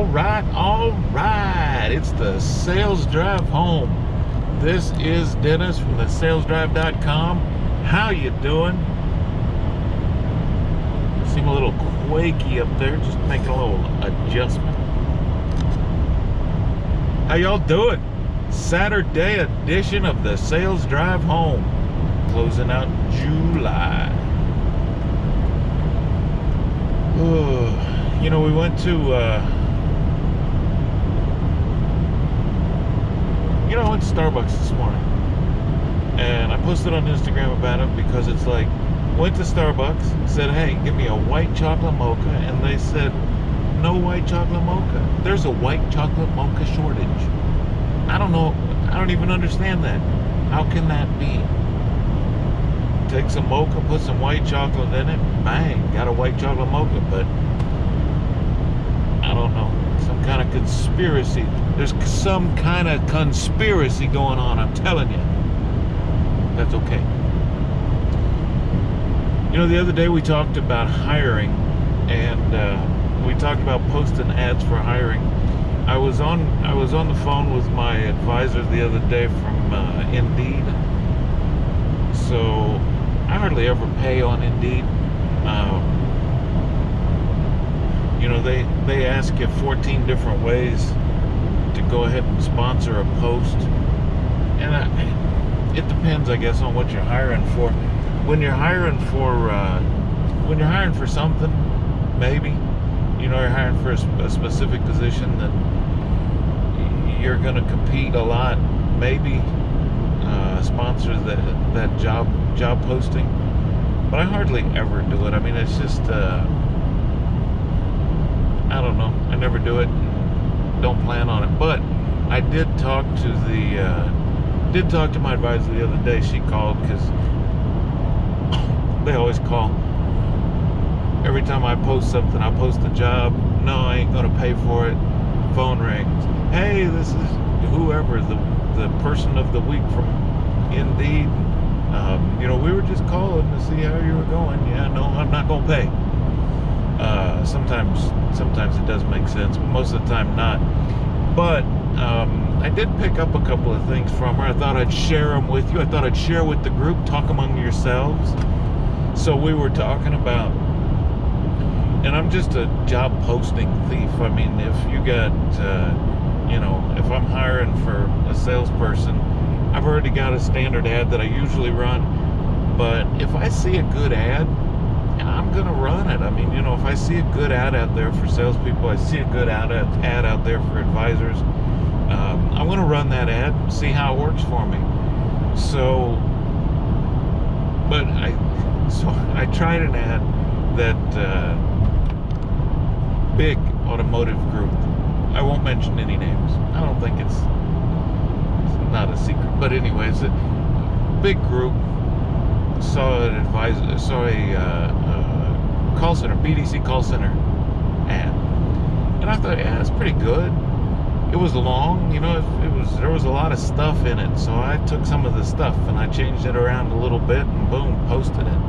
all right. It's the Sales Drive home. This is Dennis from the salesdrive.com. How you doing? Seem a little quaky up there, just making a little adjustment. How y'all doing? Saturday edition of the Sales Drive home. Closing out July. You know, we went to I went to Starbucks this morning, and I posted on Instagram about it because it's like, went to Starbucks, said, hey, give me a white chocolate mocha, and they said, no white chocolate mocha. There's a white chocolate mocha shortage. I don't know, I don't even understand that. How can that be? Take some mocha, put some white chocolate in it, bang, got a white chocolate mocha. But I don't know, some kind of conspiracy. There's some kind of conspiracy going on, I'm telling you. That's okay. You know, the other day we talked about hiring, and we talked about posting ads for hiring. I was on the phone with my advisor the other day from Indeed. So I hardly ever pay on Indeed. You know, they ask you 14 different ways to go ahead and sponsor a post, and it depends, I guess, on what you're hiring for. When you're hiring for something, maybe, you know, you're hiring for a specific position that you're going to compete a lot, maybe sponsor that job posting. But I hardly ever do it. I mean, it's just I don't know, I never do it, don't plan on it. But I did talk to my advisor the other day. She called because they always call every time I post something. I post a job, no, I ain't gonna pay for it. Phone rings, hey, this is whoever, the person of the week from Indeed. You know, we were just calling to see how you were going. Yeah, no, I'm not gonna pay. Sometimes it does make sense, but most of the time not. But I did pick up a couple of things from her. I thought I'd share them with you. I thought I'd share with the group, talk among yourselves. So we were talking about, and I'm just a job posting thief. I mean, if you got, you know, if I'm hiring for a salesperson, I've already got a standard ad that I usually run. But if I see a good ad, I'm going to run it. I mean, you know, if I see a good ad out there for salespeople, I see a good ad out there for advisors, I'm going to run that ad and see how it works for me. So I tried an ad that big automotive group. I won't mention any names. I don't think it's not a secret. But anyways, a big group saw a call center, BDC call center ad, and I thought, yeah, it's pretty good. It was long, you know, there was a lot of stuff in it, so I took some of the stuff and I changed it around a little bit and boom, posted it.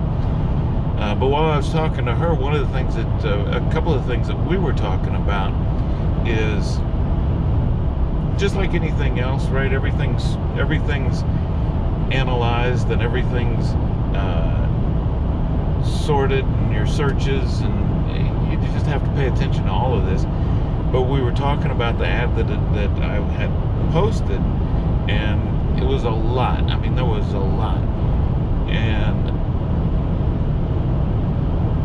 But while I was talking to her, one of the things that a couple of things that we were talking about is just like anything else, right? Everything's analyzed and everything's sorted in your searches, and you just have to pay attention to all of this. But we were talking about the ad that I had posted, and it was a lot. I mean, there was a lot, and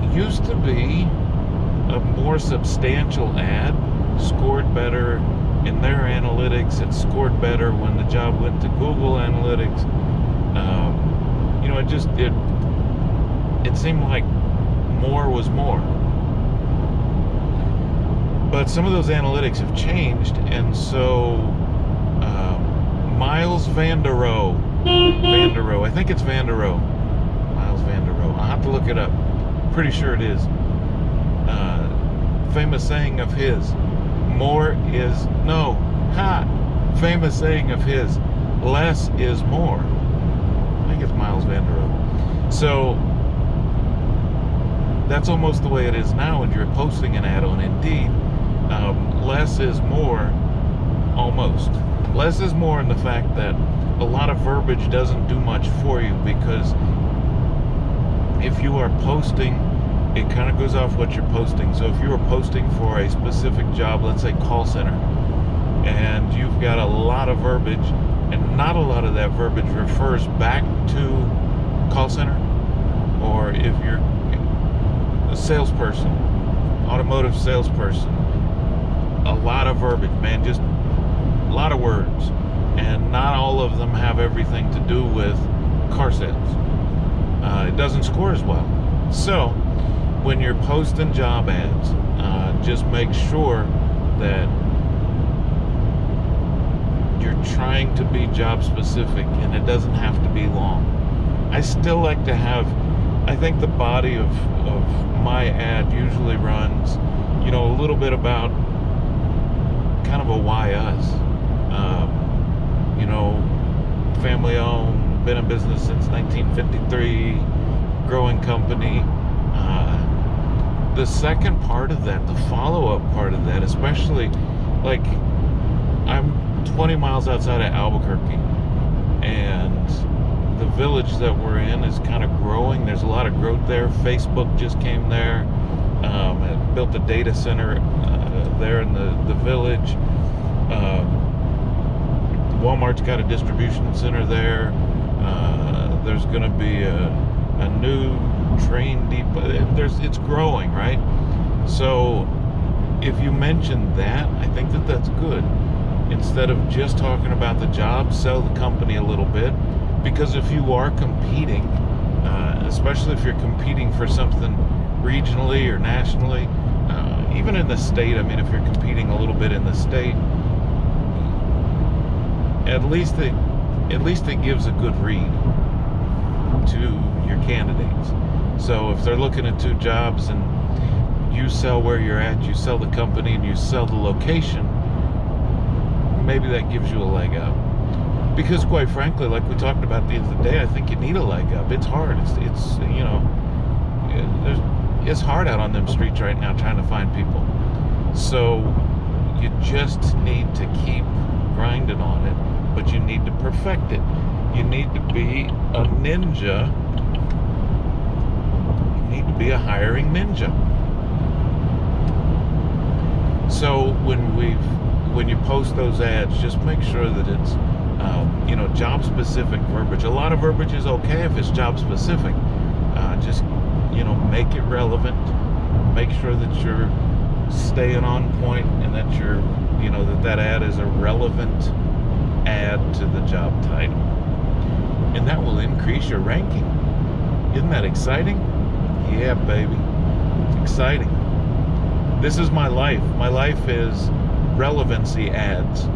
it used to be a more substantial ad, scored better in their analytics. It scored better when the job went to Google Analytics. You know, it seemed like more was more. But some of those analytics have changed, and so Miles Vanderoe, I think it's Vanderoe, Miles Vanderoe. I'll have to look it up. Pretty sure it is. Famous saying of his, famous saying of his, less is more. I think it's Miles Vanderoe. So that's almost the way it is now when you're posting an ad on Indeed. Less is more, almost. Less is more in the fact that a lot of verbiage doesn't do much for you, because if you are posting, it kind of goes off what you're posting. So if you are posting for a specific job, let's say call center, and you've got a lot of verbiage, and not a lot of that verbiage refers back to call center, or if you're a salesperson, automotive salesperson, a lot of verbiage, man, just a lot of words, and not all of them have everything to do with car sales. It doesn't score as well. So when you're posting job ads, just make sure that you're trying to be job specific, and it doesn't have to be long. I still like to have, I think the body of my ad usually runs, a little bit about kind of a why us. Family owned, been in business since 1953, growing company. The second part of that, the follow-up part of that, especially, like, I'm 20 miles outside of Albuquerque, and the village that we're in is kind of growing. There's a lot of growth there. Facebook just came there, built a data center there in the village. Walmart's got a distribution center there. There's going to be a new train depot. It's growing, right? So if you mention that, I think that's good. Instead of just talking about the job, sell the company a little bit. Because if you are competing, especially if you're competing for something regionally or nationally, even in the state, I mean, if you're competing a little bit in the state, at least it gives a good read to your candidates. So if they're looking at two jobs and you sell where you're at, you sell the company, and you sell the location, maybe that gives you a leg up. Because quite frankly, like we talked about the other day, I think you need a leg up. It's hard. It's hard out on them streets right now trying to find people. So you just need to keep grinding on it, but you need to perfect it. You need to be a ninja. You need to be a hiring ninja. So when you post those ads, just make sure that it's job specific verbiage. A lot of verbiage is okay if it's job specific. Just make it relevant. Make sure that you're staying on point, and that you're that ad is a relevant ad to the job title, and that will increase your ranking. Isn't that exciting? Yeah, baby, it's exciting. This is my life. My life is relevancy ads.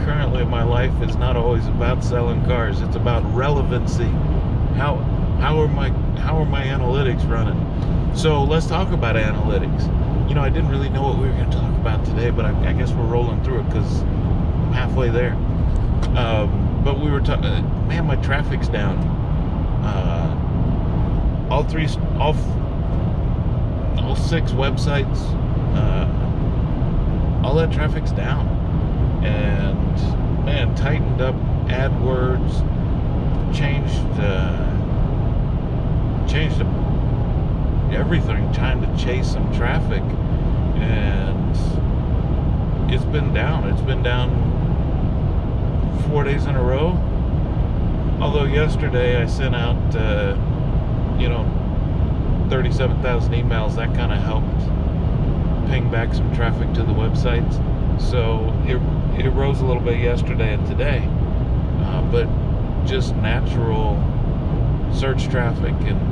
Currently, my life is not always about selling cars. It's about relevancy. How are my analytics running? So let's talk about analytics. I didn't really know what we were going to talk about today, but I guess we're rolling through it because I'm halfway there. But we were talking, man, my traffic's down. All 6 websites, all that traffic's down. And man, tightened up AdWords, changed everything, trying to chase some traffic, and it's been down. It's been down 4 days in a row. Although yesterday I sent out 37,000 emails. That kind of helped ping back some traffic to the websites. So it rose a little bit yesterday and today, but just natural search traffic and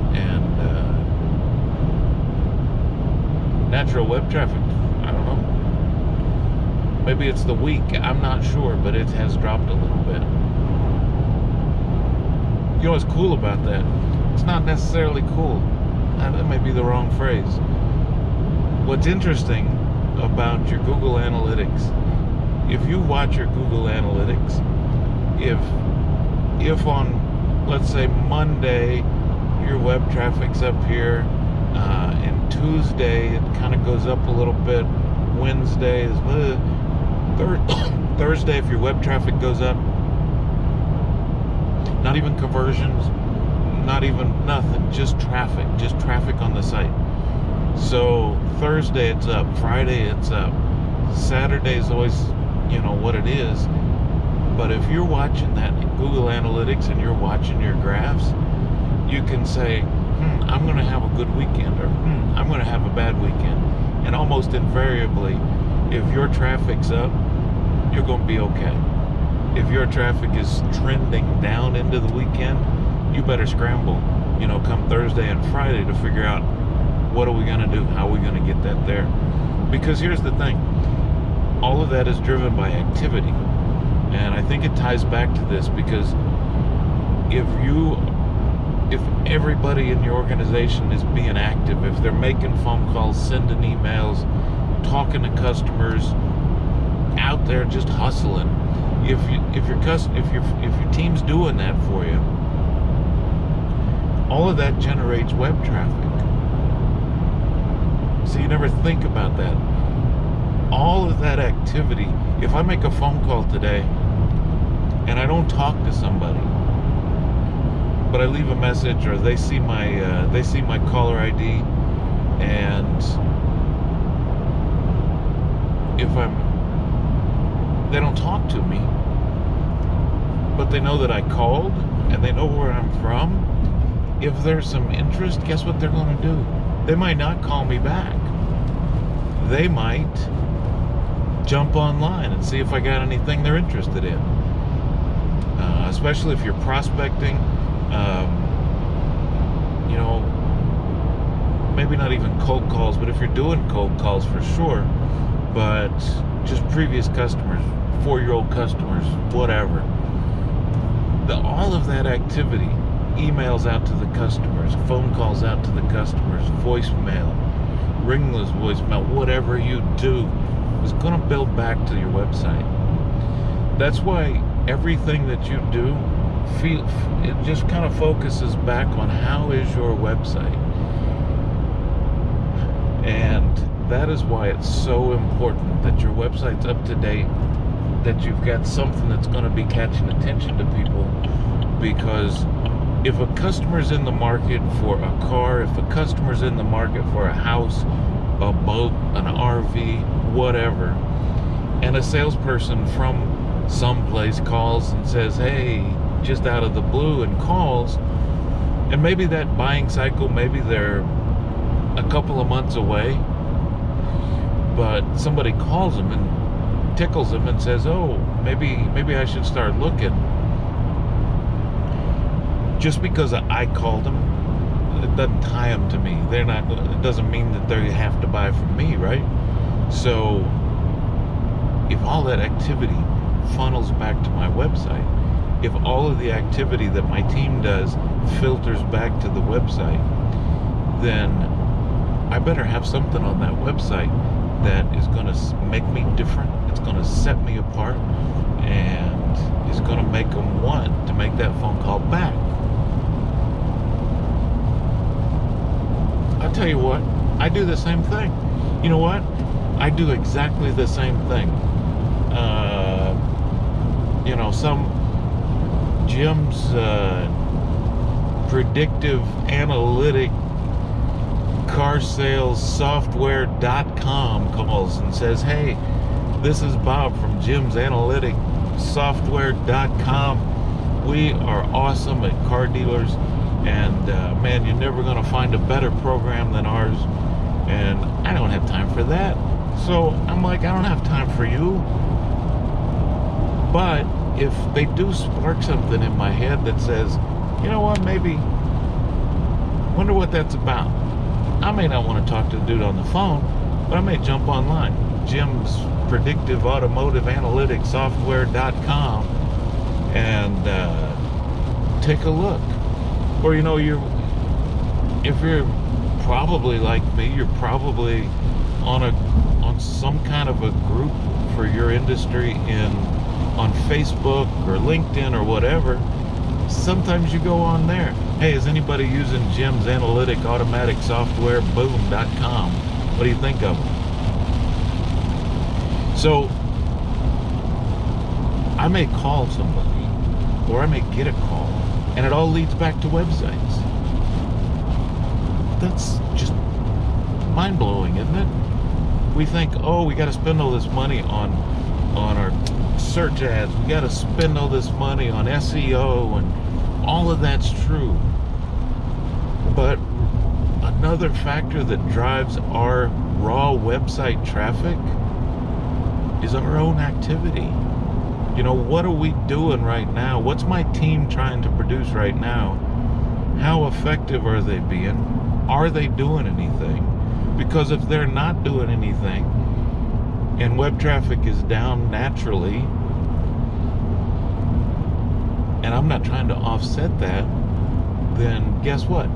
natural web traffic, I don't know. Maybe it's the week, I'm not sure, but it has dropped a little bit. What's cool about that? It's not necessarily cool. That may be the wrong phrase. What's interesting about your Google Analytics, if you watch your Google Analytics, if on let's say Monday, your web traffic's up here, and Tuesday it kind of goes up a little bit. Wednesday is Thursday, if your web traffic goes up, not even conversions, not even nothing, just traffic on the site. So Thursday it's up, Friday it's up, Saturday is always, what it is. But if you're watching that in Google Analytics and you're watching your graphs, you can say, I'm going to have a good weekend, or I'm going to have a bad weekend. And almost invariably, if your traffic's up, you're going to be okay. If your traffic is trending down into the weekend, you better scramble, come Thursday and Friday to figure out what are we going to do, how are we going to get that there. Because here's the thing, all of that is driven by activity. And I think it ties back to this, because if everybody in your organization is being active, if they're making phone calls, sending emails, talking to customers, out there just hustling, if your team's doing that for you, all of that generates web traffic. So you never think about that. All of that activity, if I make a phone call today and I don't talk to somebody, but I leave a message, or they see my caller ID, and if they don't talk to me, but they know that I called and they know where I'm from, if there's some interest, guess what they're going to do? They might not call me back. They might jump online and see if I got anything they're interested in. Especially if you're prospecting, maybe not even cold calls, but if you're doing cold calls for sure, but just previous customers, 4-year-old customers, whatever. All of that activity, emails out to the customers, phone calls out to the customers, voicemail, ringless voicemail, whatever you do is going to build back to your website. That's why everything that you do, it just kind of focuses back on how is your website. And that is why it's so important that your website's up to date, that you've got something that's going to be catching attention to people. Because if a customer's in the market for a car, if a customer's in the market for a house, a boat, an RV, whatever, and a salesperson from someplace calls and says, hey, just out of the blue, and calls, and maybe that buying cycle, maybe they're a couple of months away, but somebody calls them and tickles them and says, oh, maybe I should start looking. Just because I called them, it doesn't tie them to me. It doesn't mean that they have to buy from me, right? So if all that activity funnels back to my website, if all of the activity that my team does filters back to the website, then I better have something on that website that is going to make me different. It's going to set me apart, and is going to make them want to make that phone call back. I'll tell you what, I do the same thing. You know what? I do exactly the same thing. Some Jim's predictive analytic car sales software.com calls and says, hey, this is Bob from Jim's Analytic Software.com. We are awesome at car dealers, and man, you're never going to find a better program than ours. And I don't have time for that. So I'm like, I don't have time for you. But if they do spark something in my head that says, you know what, maybe, wonder what that's about. I may not want to talk to the dude on the phone, but I may jump online. Jim's Predictive Automotive Analytics Software.com and take a look. Or, if you're probably like me, you're probably on some kind of a group for your industry on Facebook or LinkedIn or whatever, sometimes you go on there. Hey, is anybody using Jim's analytic automatic software, boom.com? What do you think of them? So I may call somebody, or I may get a call, and it all leads back to websites. That's just mind-blowing, isn't it? We think, oh, we got to spend all this money on our search ads. We got to spend all this money on SEO, and all of that's true. But another factor that drives our raw website traffic is our own activity. You know, what are we doing right now? What's my team trying to produce right now? How effective are they being? Are they doing anything? Because if they're not doing anything and web traffic is down naturally, and I'm not trying to offset that, then guess what?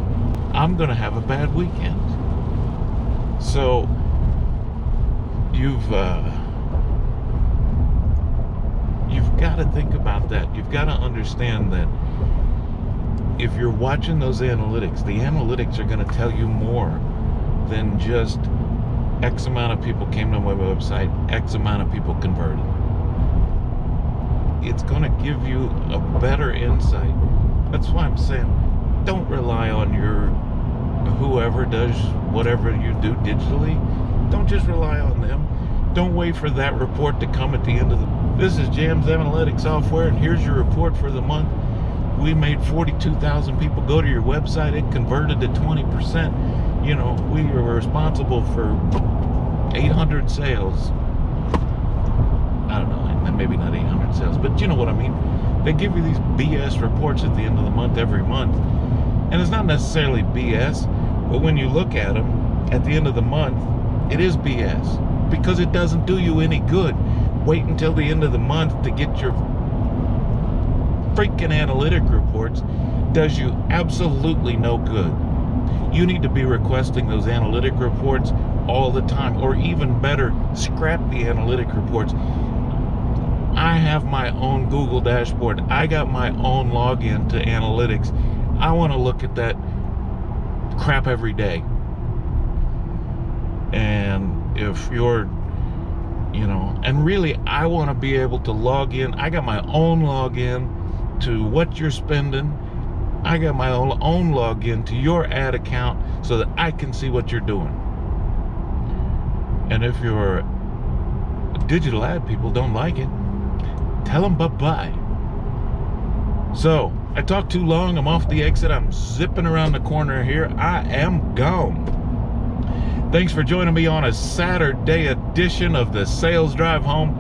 I'm going to have a bad weekend. So you've got to think about that. You've got to understand that if you're watching those analytics, the analytics are going to tell you more than just X amount of people came to my website, X amount of people converted. It's going to give you a better insight. That's why I'm saying, don't rely on your whoever does whatever you do digitally. Don't just rely on them. Don't wait for that report to come at the end of the... This is Jim's Analytics Software, and here's your report for the month. We made 42,000 people go to your website. It converted to 20%. You know, we were responsible for 800 sales. I don't know, maybe not 800 sales, but you know what I mean. They give you these BS reports at the end of the month every month. And it's not necessarily BS, but when you look at them at the end of the month, it is BS because it doesn't do you any good. Wait until the end of the month to get your freaking analytic reports. Does you absolutely no good. You need to be requesting those analytic reports all the time, or even better, scrap the analytic reports. I have my own Google dashboard. I got my own login to analytics. I want to look at that crap every day. And if you're, you know, and really I want to be able to log in. I got my own login to what you're spending. I got my own login to your ad account so that I can see what you're doing. And if your digital ad people don't like it, tell them bye-bye. So, I talked too long. I'm off the exit. I'm zipping around the corner here. I am gone. Thanks for joining me on a Saturday edition of the Sales Drive Home.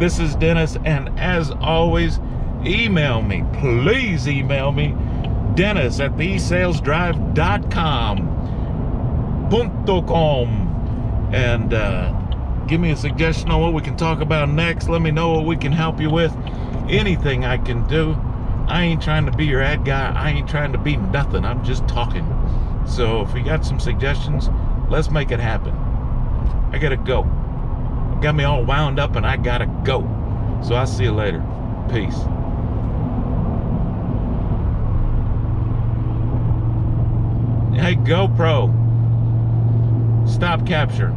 This is Dennis, and as always, email me. Please email me. Dennis@thesalesdrive.com. And give me a suggestion on what we can talk about next. Let me know what we can help you with. Anything I can do. I ain't trying to be your ad guy. I ain't trying to be nothing. I'm just talking. So if you got some suggestions, let's make it happen. I gotta go. Got me all wound up and I gotta go. So I'll see you later. Peace. Hey, GoPro, stop capturing.